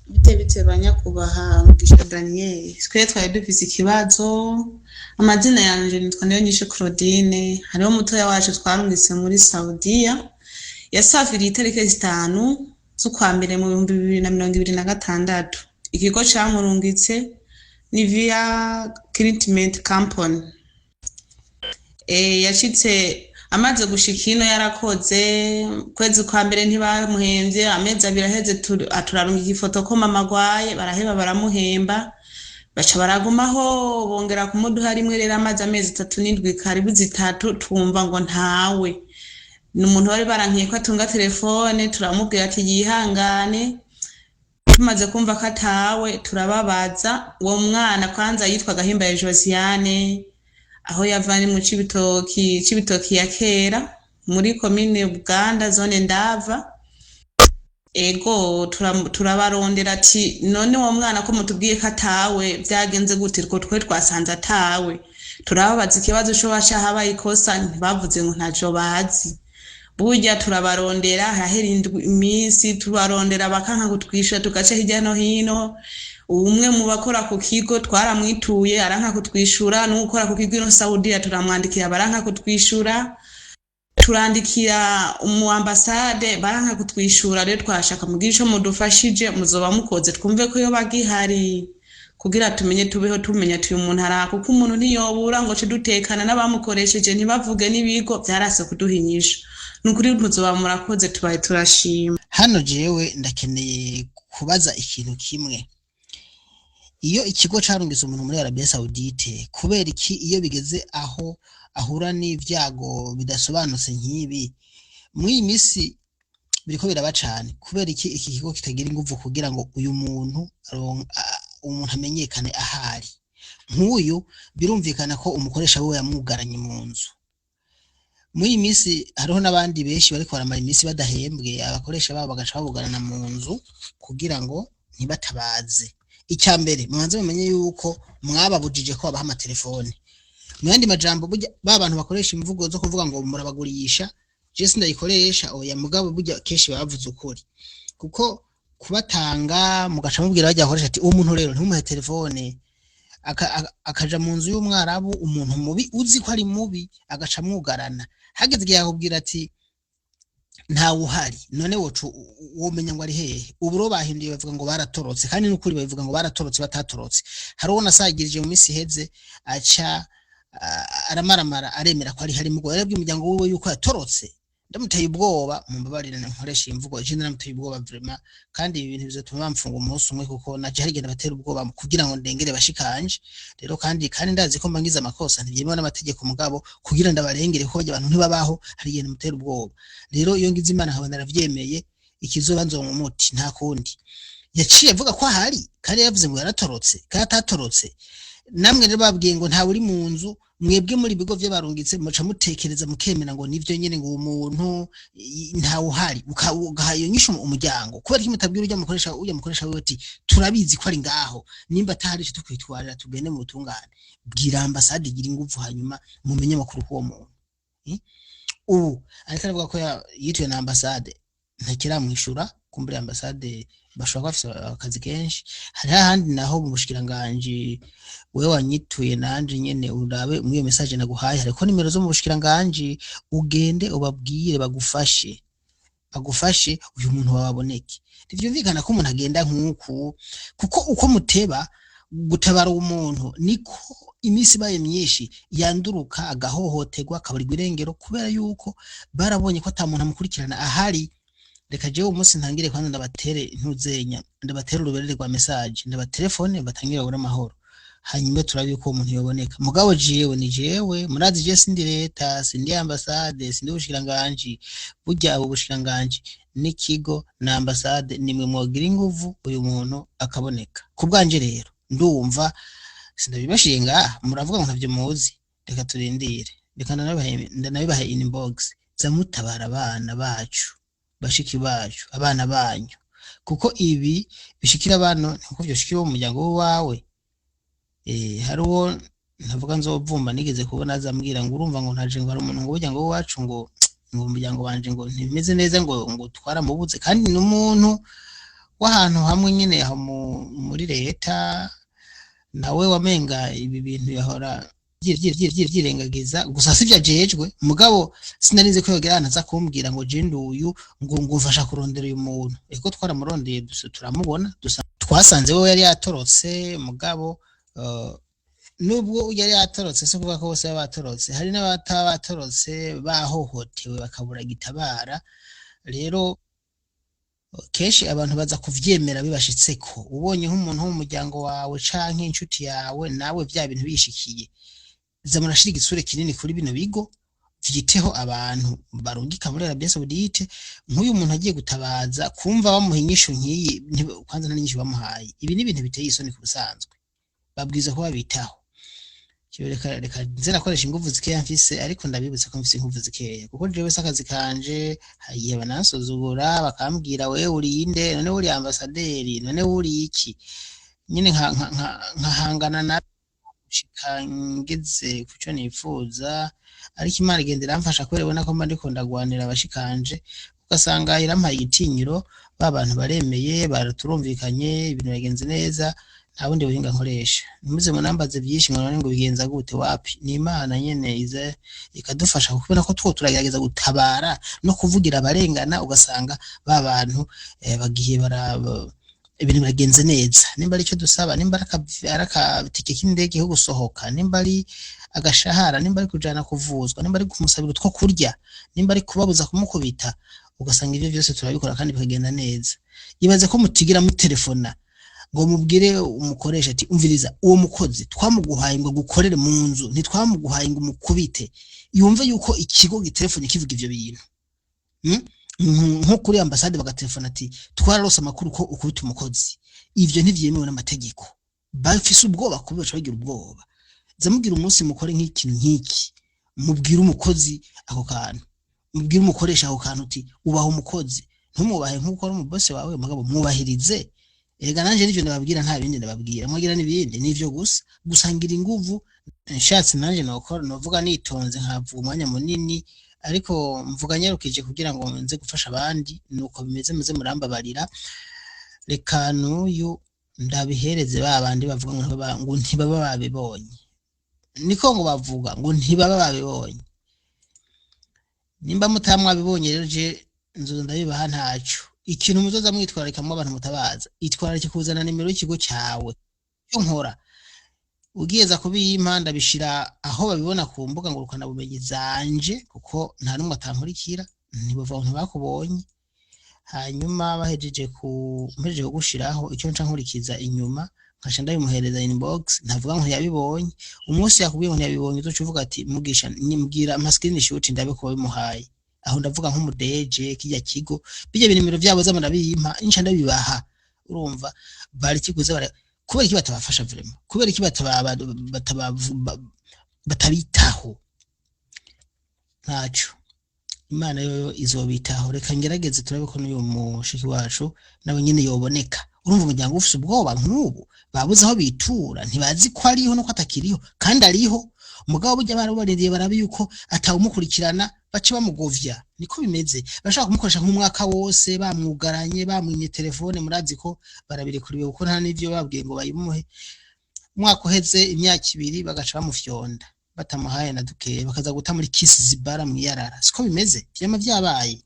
bite banyakubaha Mugisha Daniel twe twari dufise ikibazo amazina yanje nitwa Niyonyishe Claudine hariho mutoya wacu twarungitse muri Saudiya yasafiriye itariki 5 z'ukwa mbere mu 2026 ikigo camurungitse ni via Treatment Company yashitse amaze gushika ino yarakoze kwezi kwa mbere ntibamuhembye amezi abiri aheze turarunga ifoto ko mama gwaye baraheba baramuhemba baca baragumaho bongera kumuduha rimwe rero amazi amezi 3 karibu 3 tumva ngo ntawe n'umuntu wari barankiye ko atunga telefone turamubwira ati yihangane tumaze kumva ko atawe turababaza uwo mwana kwanza yitwa Gahimbaye Josiane aho yavanye mu Cibitoki ya kera muri commune Buganda zone Ndava ego turabarondera ati none uwo mwana ko mutubwiye ko atawe byagenze gute ko twe twasanze atawe turababaza ikibazo cyo bashahabaye ikosa ntibavuze ngo ntajo bazi burya turabarondera hahera iminsi tubarondera bakanka kutwisha tugace hirya no hino umwe mu bakora ku kigo twaramwituye aranka kutwishura n'ukora ku kigo no Saudiya turamwandikira baranka kutwishura turandikira umu ambassade baranka kutwishura rero twashaka mugisho mudufashije muzoba mukoze twumve ko yo bagihari kugira tumenye tubeho tumenya tuyu umuntu araka kuko umuntu ntiyobura ngo cidutekana n'abamukoresheje ntibavuge nibigo byarase kuduhinyisha nukuri muzoba murakoze tubaye turashima hano jewe ndakeneye kubaza ikintu kimwe iyo ikigo carungitse umuntu muri Arabia Saudite kubera iki iyo bigeze aho ahura n'ivyago bidasobanutse nkibi muri imisi biriko biraba cane kubera iki kigo kitagira inguvu kugira ngo uyu muntu amenyekane ahari nk'uyu birumvikana ko umukoresha we yamwugaranye mu nzu muri imisi hariho n'abandi benshi bariko baramara imisi badahembwe abakoresha babo bagaca babugarana mu nzu kugira ngo ntibatabaze icyambere mwanze mumenye yuko mwababujije ko babaha amatelefone mwandi majambo burya babantu bakoresha imvugo zo kuvuga ngo murabagurisha je sindayikoresha oya mugabo burya keshi bavuze ukuri kuko kubatanga mugaca mubwira bajya akoresha ati umuntu rero ntumuhe telefone akaja mu nzu y'umwarabu umuntu mubi uzi ko ari mubi agaca mwugarana hageze igihe akubwira ati ntawe uhari none womenya ngo ari hehe uburo bahinduye bavuga ngo baratorotse kandi n'ukuri bavuga ngo baratorotse batatorotse hari uwo nasagirije mu misi heze aca aramaramara aremera ko ari hari mugo yarebye umuryango wiwe yuko yatorotse ndamuteye ubwoba mumbabarira nkoresha imvugo je ndamuteye ubwoba vraiment kandi ibi bintu bizotuma bamfunga umunsi umwe kuko naje harigenda batera ubwoba kugira ngo ndengere bashikanje rero kandi ndazi ko mbangiza amakosa ntibyemewe n'amategeko mugabo kugira ndabarengere ko abantu ntibabaho harigenda mutera ubwoba rero iyo ngize Imana nkaba naravyemeye ikizobanzo mu muti nta kundi yaciye avuga ko ahari kandi yavuze ngo yaratorotse kandi atatorotse namwe rero babwiye ngo nta uri mu nzu mwebwe muri bigo by'abarungitse muca mutekereza mukemera ngo nivyo nyene ngo umuntu nta uhari ugahayo nyisho umuryango kubera ko mutabwira ujya mukoresha wewe ati turabizi ko ari ngaho nimba atahari cyo tukwitwarira tugende mu butungane bwira ambassade igira ingufu hanyuma mumenye makuru ko muntu ariko aravuga ko yituye na ambassade ntakira mwishura kumbere ambassade bashobora kwafisa akazi kenshi hari handi naho mu bushikiranganje wewe wanyituye nanje nyene urabe muri iyo message naguhaye hariko nimero zo mu bushikiranganje ugende ubabwire bagufashe uyu muntu waboneke ntivyumvikana ko umuntu agenda nk'uku kuko uko muteba gutabara umuntu niko imisi baye myinshi yanduruka agahohoterwa akabarirwa irengero kubera yuko barabonye ko ata muntu amukurikirana ahari reka jewe umunsi ntangire kwanda ndabatere ntuzenya ndabatera uruberere rwa message ndabatelefone batangira bura mahoro hanyuma turabiye ko umuntu yoboneka mugabo jewe ni jewe murazi je sindi leta sindi ambassade sindi ubushikiranganje burya abo bushikiranganje n'ikigo na ambassade nimwe mwogira inguvu uyu muntu akaboneka kubwanje rero ndumva sindabibashiye ngaha muravuga ngo ntavyo muzi reka turindire reka ndanabibahe inbox zamutabara abana bacu bashiki bacu abana banyu kuko ibi bishikira abantu nkuko byoshikira mu muryango wawe hari uwo ntavuga nzovumba nigeze kubona azambwira ngo urumva ngo ntaje ngo hari umuntu ngo burya ngo wacu ngo umuryango wanje ngo ntibimeze neza ngo twaramubuze kandi n'umuntu w'ahantu hamwe nyene aho muri leta nawe wamenga ibi bintu yahora vyirengagiza gusa sivyo ajejwe mugabo sinarize ko yogera ahantu aza kumbwira ngo je nduyu ngo ngumfasha kurondera uyu muntu eko twaramurondeye turamubona twasanze we yari yatorotse mugabo nubwo yari yatorotse se kuvuga ko bose batorotse hari n'abatabatorotse bahohotewe bakabura gitabara rero kenshi abantu baza kuvyemera bibashitseko ubonye nk'umuntu wo mu muryango wawe canke inshuti yawe nawe vya bintu bishikiye zamurashira igisure kinini kuri bino bigo vyiteho abantu barungika muri Arabie Saoudite nk'uyu muntu agiye gutabaza kumva bamuha inyishu nkiyi kwanza n'inyishu bamuhaye ibi ni ibintu biteye isoni ku busanzwe babwiza ko babitaho reka nze nakoresha inguvu zikeya mfise ariko ndabibutsa ko mfise inguvu zikeya kuko jewe sakazi kanje hagiye banansuzugura bakambwira wewe uri inde none uri ambasaderi none uri iki nyine nkahangana na shikangeze kuco nifuza ariko Imana igendera amfasha kwerebona ko mba ndiko ndagwanira abashikanje ugasanga irampaye igitinyiro babantu baremeye baraturumvikanye ibintu bigenze neza nta bundi buhinga nkoresha nimuze munambaze byinshi mwana ngo bigenza gute wapi ni Imana nyene ize ikadufasha kubona ko two turagerageza gutabara no kuvugira abarengana ugasanga babantu bagiye baraba ibintu bagenze neza nimba ari cyo dusaba nimba arakatike k'indege ho gusohoka nimba ari agashahara nimba ari kujana kuvuzwa nimba ari kumusabira utwo kurya nimba ari kubabuza kumukubita ugasanga ivyo byose turabikora kandi bikagenda neza ibaze ko mutigira mu telefona ngo mubwire umukoresha ati umviriza uwo mukozi twamuguhaye ngo gukorere mu nzu ntitwamuguhaye ngo mukubite yumve yuko ikigo gitelefone kivuga ivyo bintu nko kuri ambassade bagatelefona ati twararose amakuru ko ukubita umukozi ivyo ntivyemewe n'amategeko bafise ubwoba kubica bagira ubwoba zamubwira umunsi mukore nk'ikintu nk'iki mubwire umukozi ako kantu mubwire umukoresha ako kantu uti ubaho umukozi ntumubahe nk'uko ari umubose wawe mugabo mwubahirize ega nanje nivyo ndababwira nta bindi ndababwira mwagira n'ibindi nivyo gusangira inguvu nshatse nanje nokora novuga nitonze nkavuga umwanya munini ariko mvuga nyarukije kugira ngo nze gufasha abandi nuko bimeze muze murambabarira reka n'uyu ndabihereze babandi bavuga ngo ntibaba babibonye niko ngo bavuga ngo ntibaba babibonye nimba mutamwabibonye rero je nzo ndabibaha ntaco ikintu muzoza mwitwararika mu abantu mutabaza itwararike kuzana nimero y'ikigo cyawe cyo nkora ugiyeza kubiyimpa ndabishira aho babibona ku mbuga ngo rukana bumenyi zanje kuko nta numwe atankurikira ntibava ntibakubonye hanyuma bahejeje gushiraho icyo nca nkurikiza inyuma nkasha ndabimuhereza inbox ntavuga ngo yabibonye umunsi yakubwiye ngo yabibonye uzo cuvuga ati mugisha nimbwira ama screenshot ndabe ko bimuhaye aho ndavuga nk'umudeje kijya kigo bijye binimero byabo z'amanabiyimpa inca ndabibaha urumva bari kiguze kubera iki batabafasha vraiment kubera iki batabitaho ntaco Imana yo izobitaho reka ngerageze turabe ko n'uyu mushiki wacu nawe nyine yoboneka urumva umuryango ufise ubwoba nk'ubu babuze aho bitura ntibazi ko ariho no kwatakiriho kandi ariho umugabo burya barabaririye barabi yuko atawumukurikirana bace bamugovya niko bimeze bashaka kumukoresha nk'umwaka wose bamwugaranye bamwinye telefone murazi ko barabire kuri we kuko nta n'ivyo babwiye ngo bayimuhe umwaka uheze imyaka 2 bagaca bamufyonda batamuhaye na dukeye bakaza guta muri Kiss Zibara mwiyarara siko bimeze vyama vyabaye